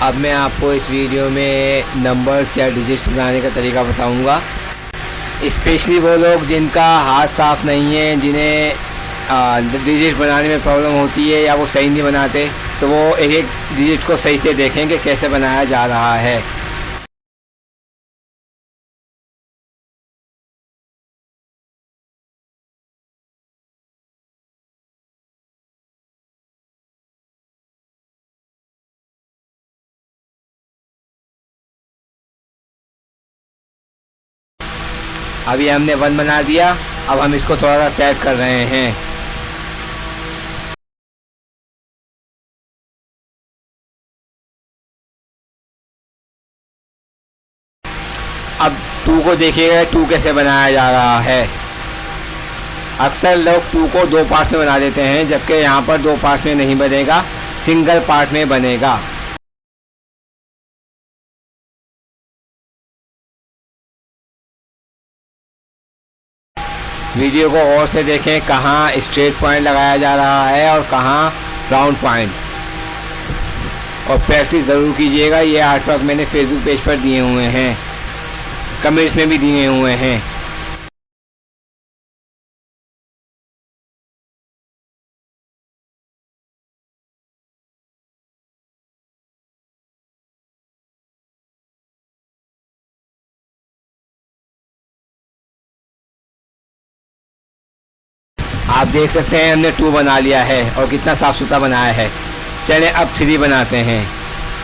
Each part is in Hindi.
अब मैं आपको इस वीडियो में नंबर्स या डिजिट्स बनाने का तरीका बताऊंगा। स्पेशली वो लोग जिनका हाथ साफ नहीं है, जिन्हें डिजिट बनाने में प्रॉब्लम होती है या वो सही नहीं बनाते, तो वो एक एक डिजिट को सही से देखें कि कैसे बनाया जा रहा है। अभी हमने 1 बना दिया। अब हम इसको थोड़ा सा सेट कर रहे हैं। अब 2 को देखिएगा, 2 कैसे बनाया जा रहा है। अक्सर लोग 2 को 2 पार्ट्स में बना देते हैं, जबकि यहाँ पर 2 पार्ट्स में नहीं बनेगा, सिंगल पार्ट में बनेगा। वीडियो को और से देखें, कहाँ स्ट्रेट पॉइंट लगाया जा रहा है और कहाँ राउंड पॉइंट, और प्रैक्टिस ज़रूर कीजिएगा। ये आर्ट वर्क मैंने फेसबुक पेज पर दिए हुए हैं, कमेंट्स में भी दिए हुए हैं। आप देख सकते हैं हमने 2 बना लिया है और कितना साफ़ सुथरा बनाया है। चलें अब 3 बनाते हैं।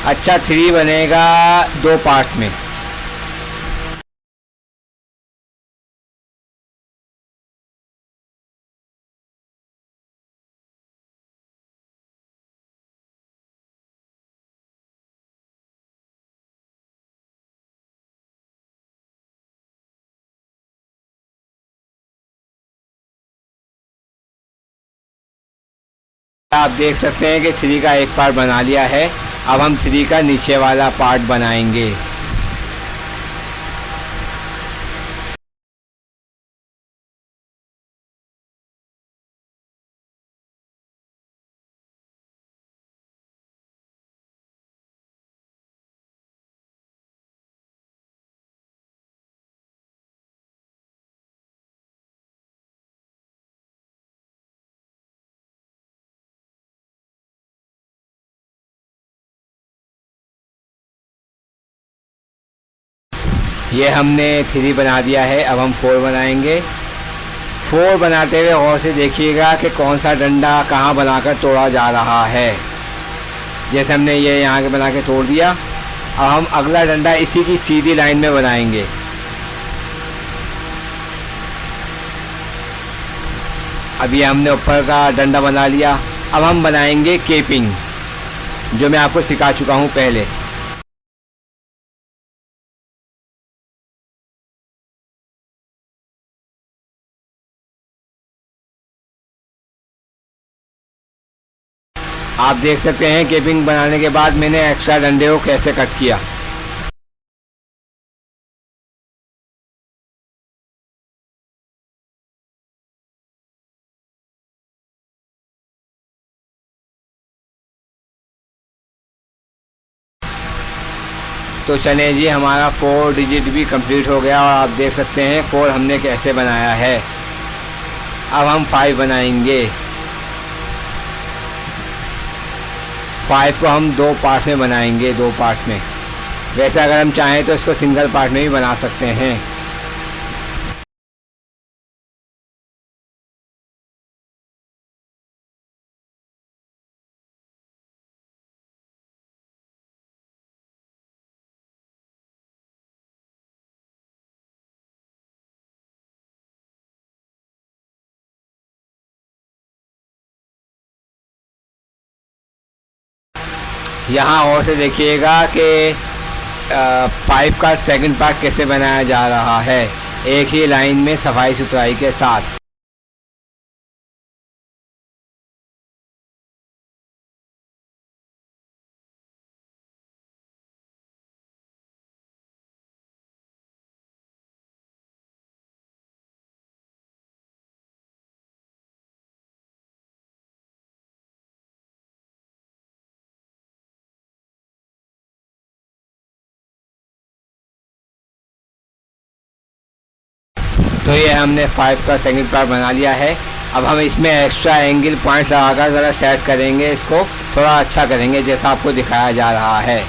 अच्छा, 3 बनेगा 2 पार्ट्स में। आप देख सकते हैं कि 3 का एक पार्ट बना लिया है। अब हम 3 का नीचे वाला पार्ट बनाएंगे। ये हमने 3 बना दिया है। अब हम 4 बनाएंगे। 4 बनाते हुए गौर से देखिएगा कि कौन सा डंडा कहाँ बनाकर तोड़ा जा रहा है। जैसे हमने ये यहाँ के बना के तोड़ दिया। अब हम अगला डंडा इसी की सीधी लाइन में बनाएंगे। अभी हमने ऊपर का डंडा बना लिया। अब हम बनाएंगे केपिंग, जो मैं आपको सिखा चुका हूँ पहले। आप देख सकते हैं केपिंग बनाने के बाद मैंने एक्स्ट्रा डंडे को कैसे कट किया। तो चलिए जी, हमारा 4 डिजिट भी कंप्लीट हो गया और आप देख सकते हैं 4 हमने कैसे बनाया है। अब हम 5 बनाएंगे। 5 को हम 2 पार्ट में बनाएंगे, 2 पार्ट में। वैसे अगर हम चाहें तो इसको सिंगल पार्ट में भी बना सकते हैं। यहाँ और से देखिएगा कि 5 का सेकंड पार्ट कैसे बनाया जा रहा है, एक ही लाइन में सफाई सुथराई के साथ। तो ये हमने 5 का सेकंड पार्ट बना लिया है। अब हम इसमें एक्स्ट्रा एंगल पॉइंट्स लगाकर ज़रा सेट करेंगे, इसको थोड़ा अच्छा करेंगे जैसा आपको दिखाया जा रहा है।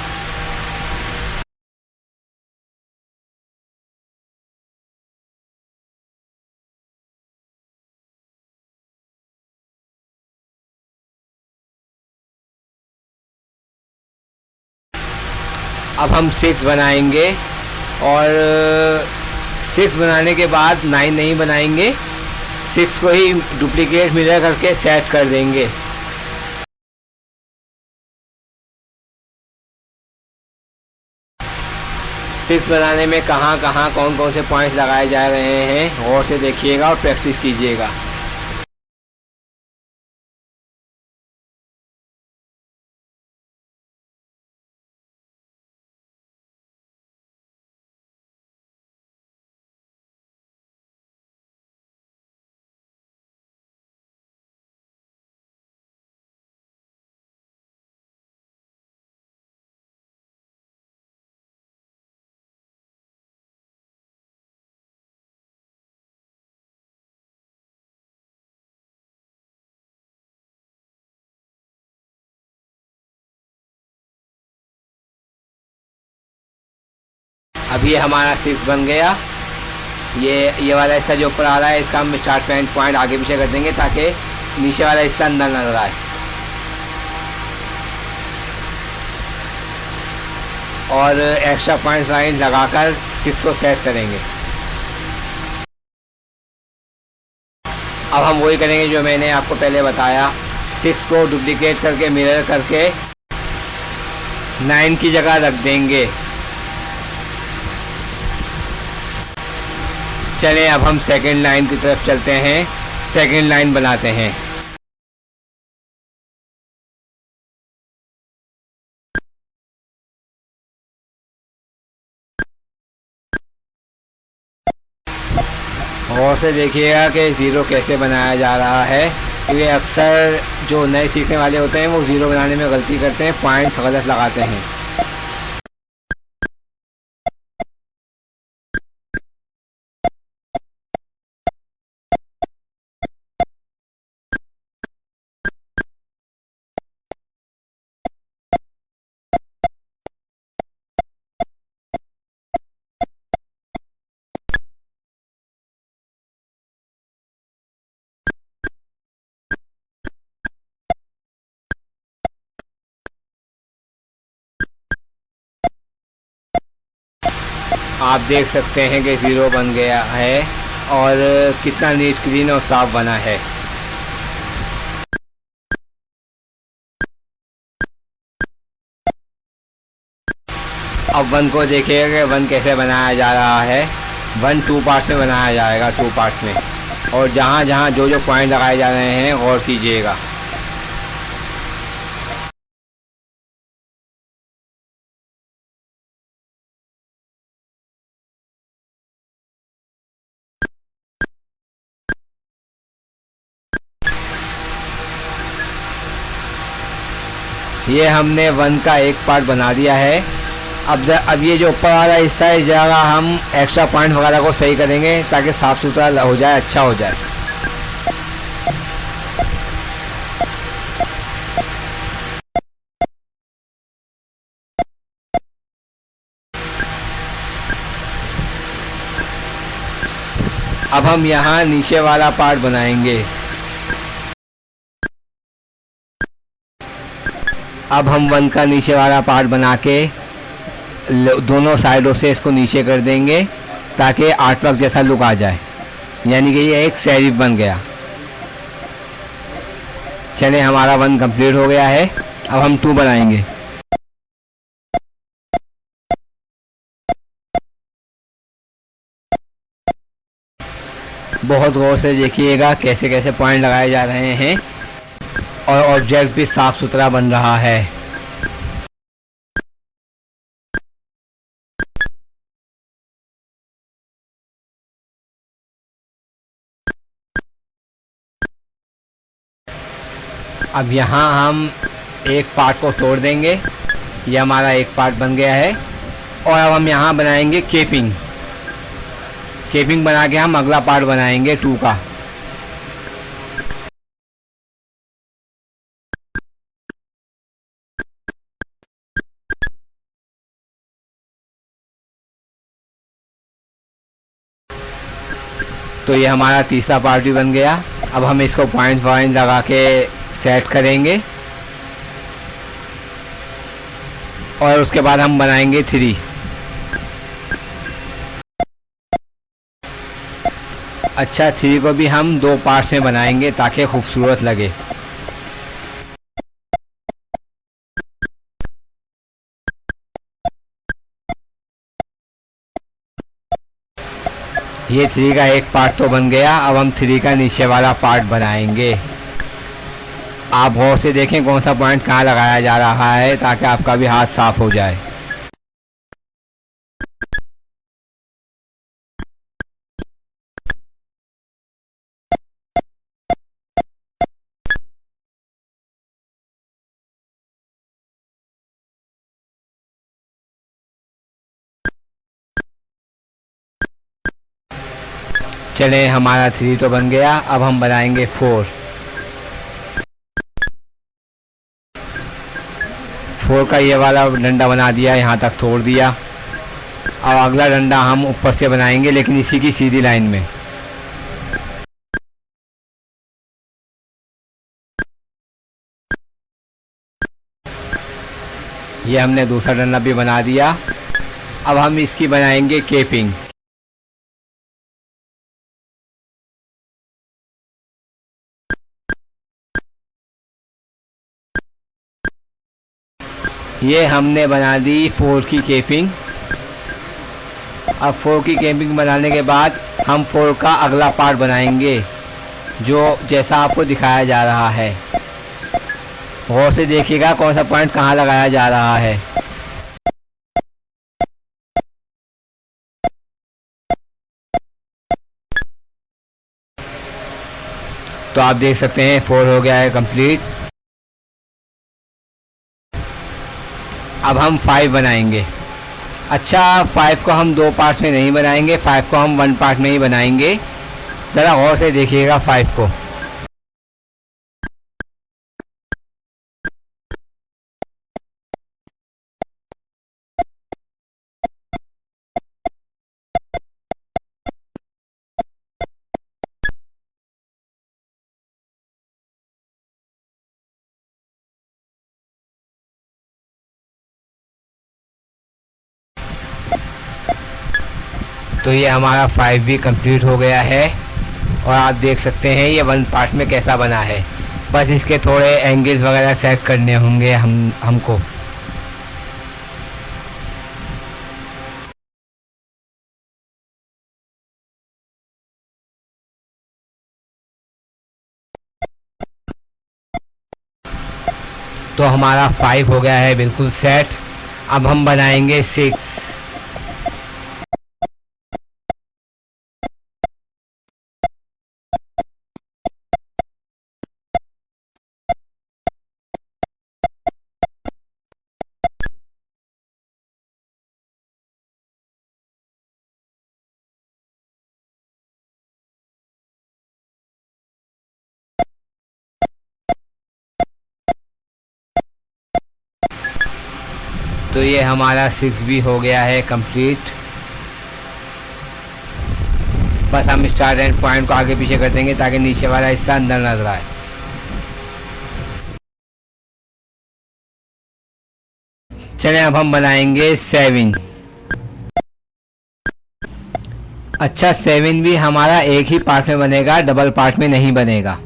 अब हम 6 बनाएंगे और 6 बनाने के बाद 9 नहीं बनाएंगे, 6 को ही डुप्लीकेट मिरर करके सेट कर देंगे। सिक्स बनाने में कहाँ कहाँ कौन कौन से पॉइंट्स लगाए जा रहे हैं गौर से देखिएगा और प्रैक्टिस कीजिएगा। अभी हमारा 6 बन गया। ये वाला हिस्सा जो ऊपर आ रहा है इसका हम स्टार्ट पॉइंट आगे पीछे कर देंगे ताकि नीचे वाला हिस्सा अंदर नजर आए। और एक्स्ट्रा पॉइंट्स लाइन लगाकर 6 को सेट करेंगे। अब हम वही करेंगे जो मैंने आपको पहले बताया, 6 को डुप्लीकेट करके मिरर करके 9 की जगह रख देंगे। चलें अब हम सेकंड लाइन की तरफ चलते हैं, सेकंड लाइन बनाते हैं। और से देखिएगा कि ज़ीरो कैसे बनाया जा रहा है, क्योंकि अक्सर जो नए सीखने वाले होते हैं वो ज़ीरो बनाने में गलती करते हैं, पॉइंट्स गलत लगाते हैं। आप देख सकते हैं कि ज़ीरो बन गया है और कितना नीट क्लीन और साफ बना है। अब 1 को देखिएगा कि 1 कैसे बनाया जा रहा है। 1 2 पार्ट्स में बनाया जाएगा, 2 पार्ट्स में, और जहाँ जहाँ जो जो पॉइंट लगाए जा रहे हैं गौर कीजिएगा। ये हमने 1 का एक पार्ट बना दिया है। अब ये जो ऊपर वाला हिस्सा है इस जगह हम एक्स्ट्रा पॉइंट वगैरह को सही करेंगे ताकि साफ़ सुथरा हो जाए, अच्छा हो जाए। अब हम यहाँ नीचे वाला पार्ट बनाएंगे। अब हम 1 का नीचे वाला पार्ट बना के दोनों साइडों से इसको नीचे कर देंगे ताकि आर्टवर्क जैसा लुक आ जाए, यानी कि ये एक सेरिफ बन गया। चले हमारा 1 कंप्लीट हो गया है। अब हम 2 बनाएंगे। बहुत गौर से देखिएगा कैसे कैसे पॉइंट लगाए जा रहे हैं और ऑब्जेक्ट भी साफ सुथरा बन रहा है। अब यहाँ हम एक पार्ट को तोड़ देंगे, ये हमारा एक पार्ट बन गया है। और अब हम यहाँ बनाएंगे केपिंग। केपिंग बना के हम अगला पार्ट बनाएंगे 2 का। तो ये हमारा तीसरा पार्ट भी बन गया। अब हम इसको पॉइंट लगा के सेट करेंगे और उसके बाद हम बनाएंगे 3। अच्छा, 3 को भी हम 2 पार्ट्स में बनाएंगे ताकि खूबसूरत लगे। ये 3 का एक पार्ट तो बन गया। अब हम 3 का नीचे वाला पार्ट बनाएंगे। आप गौर से देखें कौन सा पॉइंट कहाँ लगाया जा रहा है ताकि आपका भी हाथ साफ हो जाए। चले, हमारा 3 तो बन गया। अब हम बनाएंगे 4। 4 का ये वाला डंडा बना दिया, यहाँ तक तोड़ दिया। अब अगला डंडा हम ऊपर से बनाएंगे लेकिन इसी की सीधी लाइन में। ये हमने दूसरा डंडा भी बना दिया। अब हम इसकी बनाएंगे केपिंग। ये हमने बना दी 4 की केपिंग। अब 4 की केपिंग बनाने के बाद हम 4 का अगला पार्ट बनाएंगे जो जैसा आपको दिखाया जा रहा है। गौर से देखिएगा कौन सा पॉइंट कहाँ लगाया जा रहा है। तो आप देख सकते हैं 4 हो गया है कंप्लीट। अब हम 5 बनाएंगे। अच्छा, 5 को हम 2 पार्ट्स में नहीं बनाएंगे, 5 को हम 1 पार्ट में ही बनाएंगे। ज़रा गौर से देखिएगा 5 को। तो ये हमारा 5 भी कंप्लीट हो गया है और आप देख सकते हैं ये 1 पार्ट में कैसा बना है। बस इसके थोड़े एंगल्स वगैरह सेट करने होंगे हमको। तो हमारा 5 हो गया है बिल्कुल सेट। अब हम बनाएंगे 6। तो ये हमारा 6 भी हो गया है कंप्लीट। बस हम स्टार्ट एंड पॉइंट को आगे पीछे कर देंगे ताकि नीचे वाला हिस्सा अंदर नजर आए। चलिए, अब हम बनाएंगे 7। अच्छा, 7 भी हमारा एक ही पार्ट में बनेगा, डबल पार्ट में नहीं बनेगा।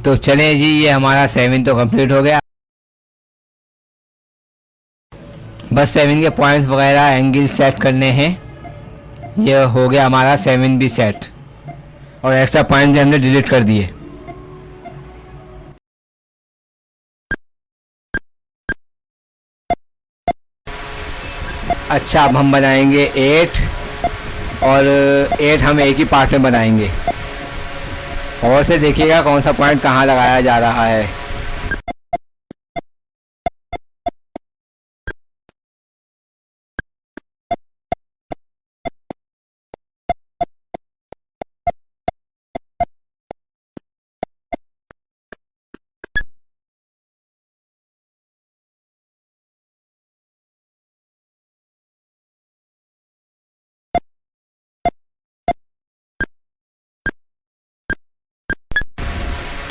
तो चलें जी, ये हमारा 7 तो कंप्लीट हो गया। बस 7 के पॉइंट्स वगैरह एंगल सेट करने हैं। ये हो गया हमारा 7 भी सेट और एक्स्ट्रा पॉइंट भी हमने डिलीट कर दिए। अच्छा, अब हम बनाएंगे 8 और 8 हम एक ही पार्ट में बनाएंगे। और से देखिएगा कौन सा पॉइंट कहाँ लगाया जा रहा है।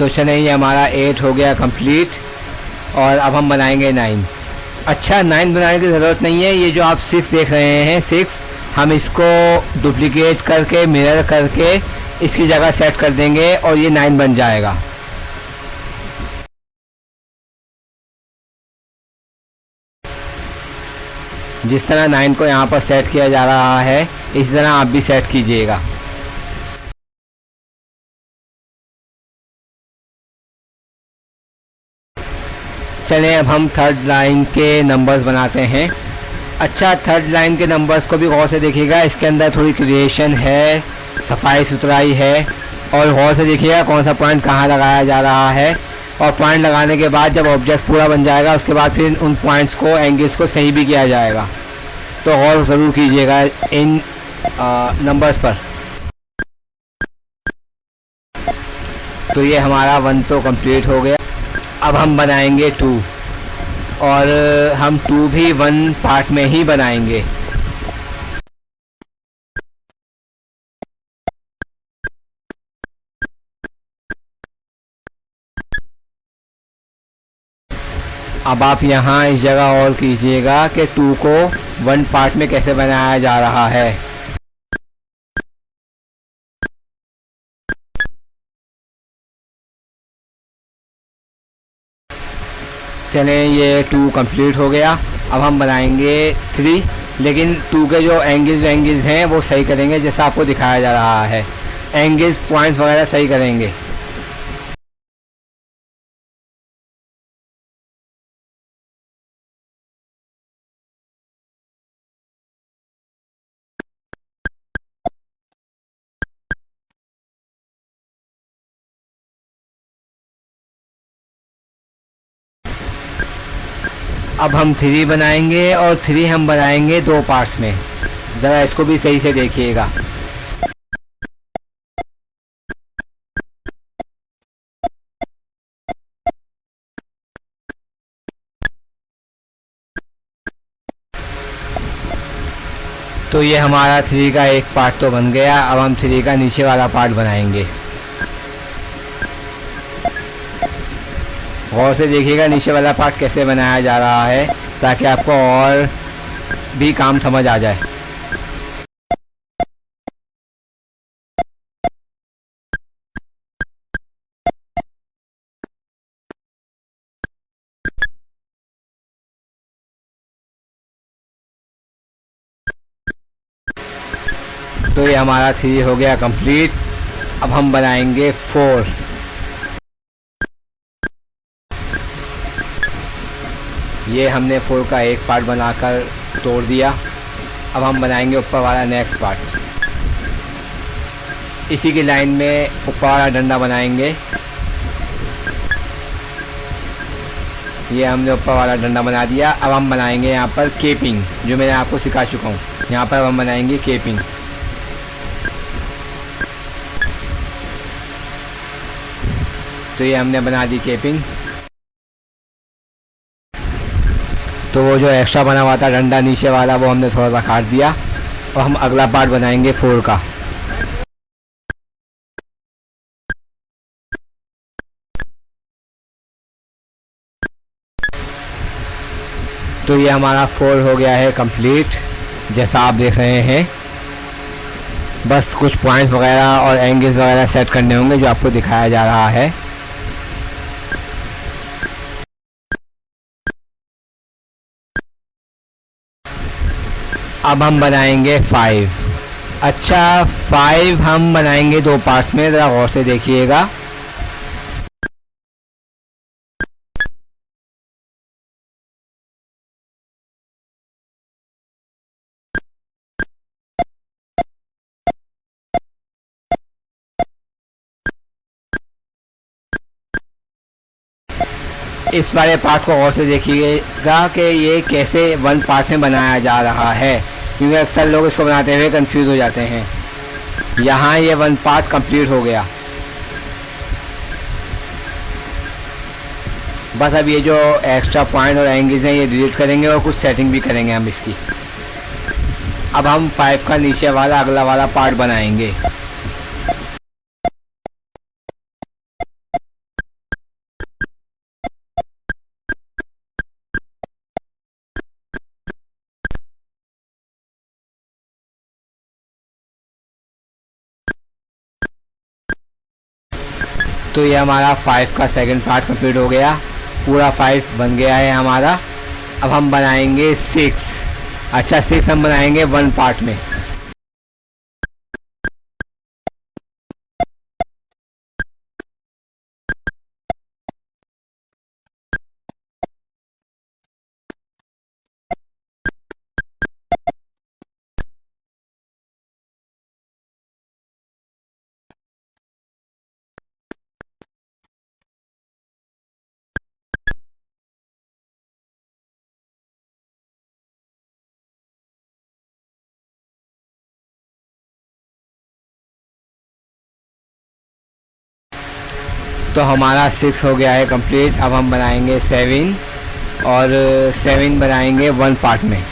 तो चलें, ये हमारा 8 हो गया कंप्लीट। और अब हम बनाएंगे 9। अच्छा, 9 बनाने की ज़रूरत नहीं है। ये जो आप 6 देख रहे हैं, 6 हम इसको डुप्लीकेट करके मिरर करके इसकी जगह सेट कर देंगे और ये 9 बन जाएगा। जिस तरह 9 को यहाँ पर सेट किया जा रहा है, इसी तरह आप भी सेट कीजिएगा। चलें, अब हम थर्ड लाइन के नंबर्स बनाते हैं। अच्छा, थर्ड लाइन के नंबर्स को भी गौर से देखिएगा। इसके अंदर थोड़ी क्रिएशन है, सफाई सुथराई है। और गौर से देखिएगा कौन सा पॉइंट कहाँ लगाया जा रहा है। और पॉइंट लगाने के बाद जब ऑब्जेक्ट पूरा बन जाएगा, उसके बाद फिर उन पॉइंट्स को, एंगल्स को सही भी किया जाएगा। तो गौर ज़रूर कीजिएगा इन नंबर्स पर। तो ये हमारा 1 तो कंप्लीट हो गया। अब हम बनाएंगे 2, और हम 2 भी 1 पार्ट में ही बनाएंगे। अब आप यहाँ इस जगह और कीजिएगा कि 2 को 1 पार्ट में कैसे बनाया जा रहा है। चलें, ये 2 कंप्लीट हो गया। अब हम बनाएंगे 3, लेकिन 2 के जो एंगल्स हैं वो सही करेंगे, जैसा आपको दिखाया जा रहा है। एंगल्स, पॉइंट्स वगैरह सही करेंगे। अब हम 3 बनाएंगे, और 3 हम बनाएंगे 2 पार्ट्स में। ज़रा इसको भी सही से देखिएगा। तो ये हमारा 3 का एक पार्ट तो बन गया। अब हम 3 का नीचे वाला पार्ट बनाएंगे। गौर से देखिएगा नीचे वाला पार्ट कैसे बनाया जा रहा है, ताकि आपको और भी काम समझ आ जाए। तो ये हमारा 3 हो गया कंप्लीट। अब हम बनाएंगे 4। ये हमने 4 का एक पार्ट बनाकर तोड़ दिया। अब हम बनाएंगे ऊपर वाला नेक्स्ट पार्ट। इसी की लाइन में ऊपर वाला डंडा बनाएंगे। ये हमने ऊपर वाला डंडा बना दिया। अब हम बनाएंगे यहाँ पर केपिंग, जो मैंने आपको सिखा चुका हूँ। यहाँ पर हम बनाएंगे केपिंग। तो ये हमने बना दी केपिंग। तो वो जो एक्स्ट्रा बना हुआ था डंडा नीचे वाला, वो हमने थोड़ा सा काट दिया। और हम अगला पार्ट बनाएंगे 4 का। तो ये हमारा 4 हो गया है कंप्लीट, जैसा आप देख रहे हैं। बस कुछ पॉइंट्स वगैरह और एंगल्स वगैरह सेट करने होंगे, जो आपको दिखाया जा रहा है। अब हम बनाएंगे 5। अच्छा, 5 हम बनाएंगे 2 पार्ट्स में। ज़रा गौर से देखिएगा। इस वाले पार्ट को गौर से देखिएगा कि ये कैसे 1 पार्ट में बनाया जा रहा है, क्योंकि अक्सर लोग इसको बनाते हुए कंफ्यूज हो जाते हैं। यहाँ ये 1 पार्ट कंप्लीट हो गया। बस अब ये जो एक्स्ट्रा पॉइंट और एंगल्स हैं, ये डिलीट करेंगे और कुछ सेटिंग भी करेंगे हम इसकी। अब हम 5 का नीचे वाला अगला वाला पार्ट बनाएंगे। तो ये हमारा 5 का सेकंड पार्ट कंप्लीट हो गया, पूरा 5 बन गया है हमारा। अब हम बनाएंगे 6। अच्छा 6 हम बनाएंगे 1 पार्ट में। तो हमारा 6 हो गया है कंप्लीट। अब हम बनाएंगे 7 और 7 बनाएंगे 1 पार्ट में।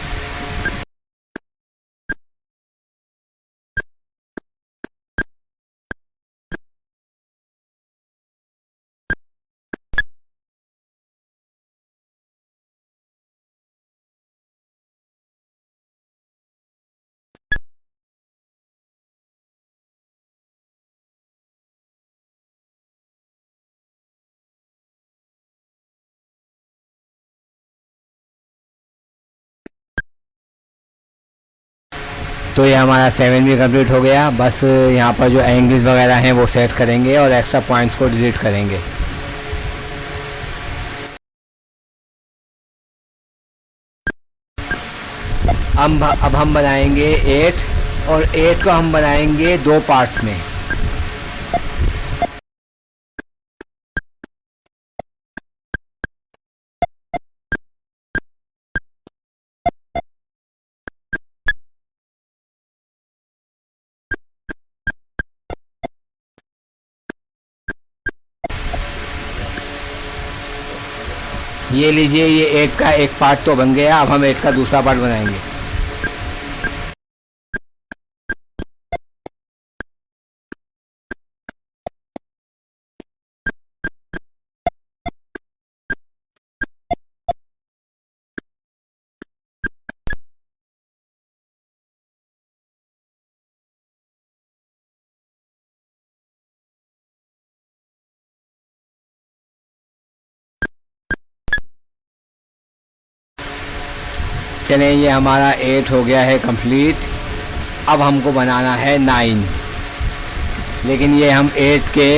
तो ये हमारा 7 भी कंप्लीट हो गया। बस यहाँ पर जो एंगल्स वगैरह हैं वो सेट करेंगे और एक्स्ट्रा पॉइंट्स को डिलीट करेंगे। अब हम बनाएंगे 8 और 8 को हम बनाएंगे 2 पार्ट्स में। ये लीजिए, ये 8 का एक पार्ट तो बन गया। अब हम 8 का दूसरा पार्ट बनाएंगे। चलिए ये हमारा 8 हो गया है कंप्लीट। अब हमको बनाना है 9, लेकिन ये हम 8 के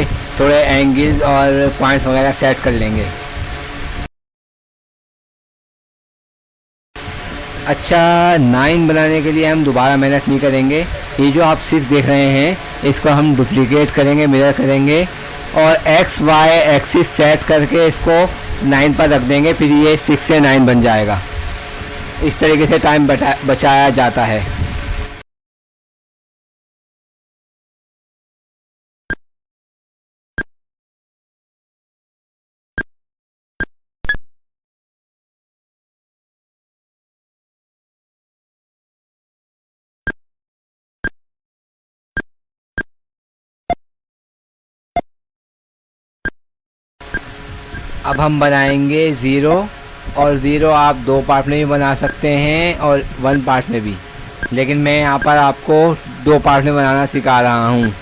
थोड़े एंगल्स और पॉइंट्स वगैरह सेट कर लेंगे। अच्छा 9 बनाने के लिए हम दोबारा मेहनत नहीं करेंगे। ये जो आप 6 देख रहे हैं इसको हम डुप्लीकेट करेंगे, मिरर करेंगे और एक्स वाई एक्सिस सेट करके इसको 9 पर रख देंगे। फिर ये 6 से 9 बन जाएगा। इस तरीके से टाइम बचाया जाता है। अब हम बनाएंगे 0 और 0 आप 2 पार्ट में भी बना सकते हैं और 1 पार्ट में भी, लेकिन मैं यहाँ पर आपको 2 पार्ट में बनाना सिखा रहा हूँ।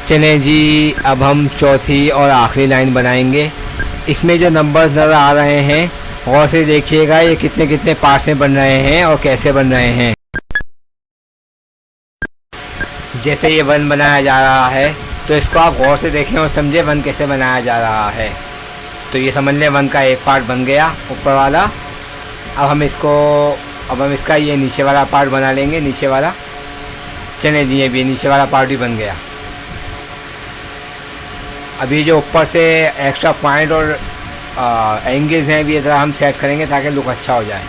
चलिए जी, अब हम चौथी और आखिरी लाइन बनाएंगे। इसमें जो नंबर्स नज़र आ रहे हैं गौर से देखिएगा, ये कितने कितने पार्ट्स में बन रहे हैं और कैसे बन रहे हैं। जैसे ये वन बनाया जा रहा है, तो इसको आप गौर से देखें और समझे वन कैसे बनाया जा रहा है। तो ये समझ लें वन का एक पार्ट बन गया ऊपर वाला। अब हम इसका ये नीचे वाला पार्ट बना लेंगे, नीचे वाला। चलें जी, ये भी नीचे वाला पार्ट भी बन गया। अभी जो ऊपर से एक्स्ट्रा पॉइंट और एंगल्स हैं भी ज़रा हम सेट करेंगे ताकि लुक अच्छा हो जाए।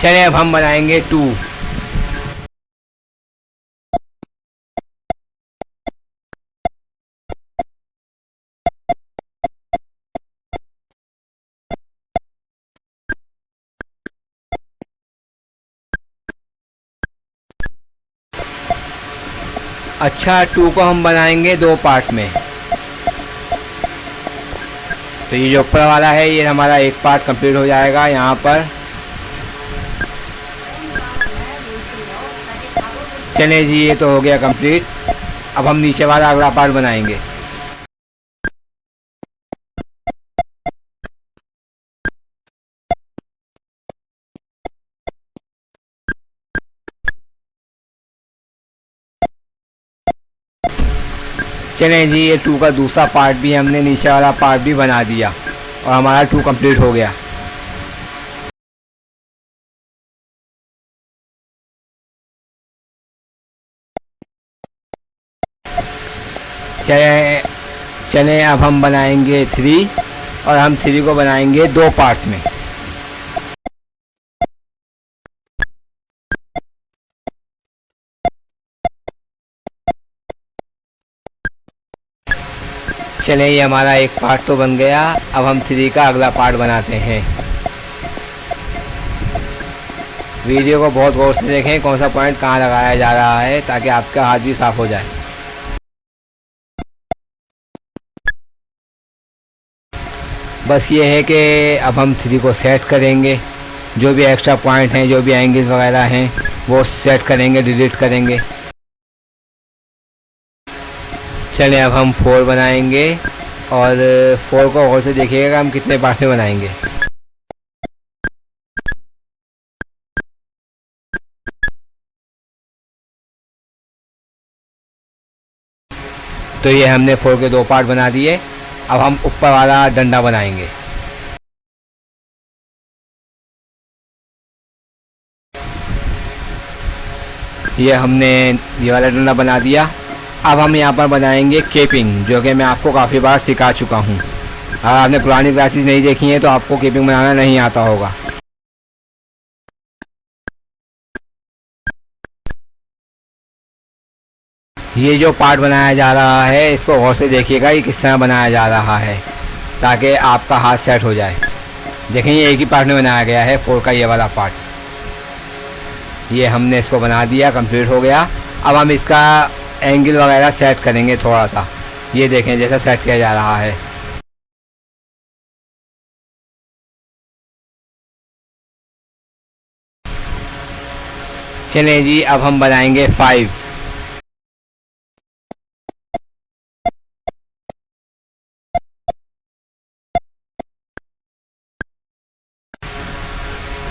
चलें अब हम बनाएंगे 2। अच्छा, 2 को हम बनाएंगे 2 पार्ट में। तो ये जो ऊपर वाला है ये हमारा एक पार्ट कंप्लीट हो जाएगा यहाँ पर। चलें जी, ये तो हो गया कंप्लीट। अब हम नीचे वाला अगला पार्ट बनाएंगे। चलें जी, ये 2 का दूसरा पार्ट भी हमने नीचे वाला पार्ट भी बना दिया और हमारा 2 कंप्लीट हो गया। चलें चलें अब हम बनाएंगे 3 और हम 3 को बनाएंगे 2 पार्ट्स में। चलें, ये हमारा एक पार्ट तो बन गया। अब हम 3 का अगला पार्ट बनाते हैं। वीडियो को बहुत गौर से देखें कौन सा पॉइंट कहाँ लगाया जा रहा है ताकि आपका हाथ भी साफ हो जाए। बस ये है कि अब हम 3 को सेट करेंगे। जो भी एक्स्ट्रा पॉइंट हैं, जो भी एंगल्स वगैरह हैं, वो सेट करेंगे, डिलीट करेंगे। चलें अब हम 4 बनाएंगे और 4 को गौर से देखिएगा हम कितने पार्ट्स में बनाएंगे। तो ये हमने 4 के 2 पार्ट बना दिए। अब हम ऊपर वाला डंडा बनाएंगे। ये हमने ये वाला डंडा बना दिया। अब हम यहाँ पर बनाएंगे केपिंग, जो कि मैं आपको काफ़ी बार सिखा चुका हूँ। अगर आपने पुरानी क्लासेस नहीं देखी हैं तो आपको केपिंग बनाना नहीं आता होगा। ये जो पार्ट बनाया जा रहा है इसको गौर से देखिएगा ये किस तरह बनाया जा रहा है ताकि आपका हाथ सेट हो जाए। देखें, ये एक ही पार्ट में बनाया गया है 4 का ये वाला पार्ट। ये हमने इसको बना दिया, कंप्लीट हो गया। अब हम इसका एंगल वगैरह सेट करेंगे थोड़ा सा। ये देखें जैसा सेट किया जा रहा है। चलें जी, अब हम बनाएंगे 5।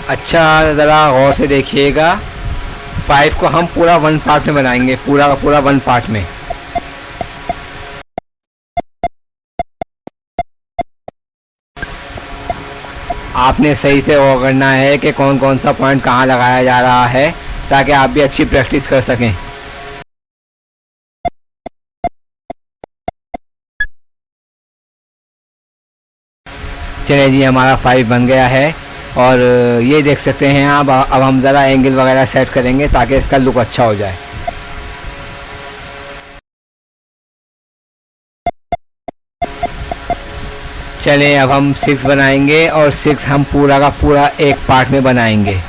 अच्छा, ज़रा गौर से देखिएगा। 5 को हम पूरा 1 पार्ट में बनाएंगे, पूरा का पूरा 1 पार्ट में। आपने सही से गौर करना है कि कौन कौन सा पॉइंट कहाँ लगाया जा रहा है ताकि आप भी अच्छी प्रैक्टिस कर सकें। चलिए जी, हमारा 5 बन गया है और ये देख सकते हैं आप। अब हम ज़रा एंगल वगैरह सेट करेंगे ताकि इसका लुक अच्छा हो जाए। चलें, अब हम 6 बनाएंगे और 6 हम पूरा का पूरा एक पार्ट में बनाएंगे।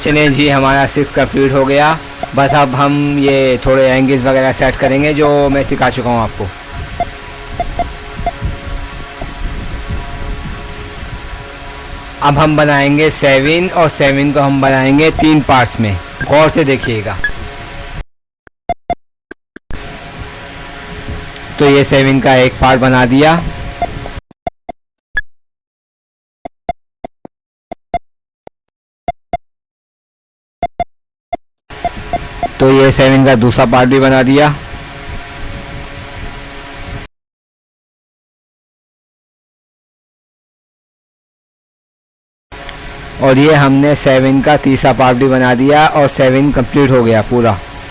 चलिए जी, हमारा 6 कंप्लीट हो गया। बस अब हम ये थोड़े एंगल्स वगैरह सेट करेंगे जो मैं सिखा चुका हूँ आपको। अब हम बनाएंगे 7 और 7 को हम बनाएंगे 3 पार्ट्स में, गौर से देखिएगा। तो ये 7 का एक पार्ट बना दिया। तो ये 7 का दूसरा पार्ट भी बना दिया। और ये हमने 7 का तीसरा पार्ट भी बना दिया और 7 कंप्लीट हो गया पूरा।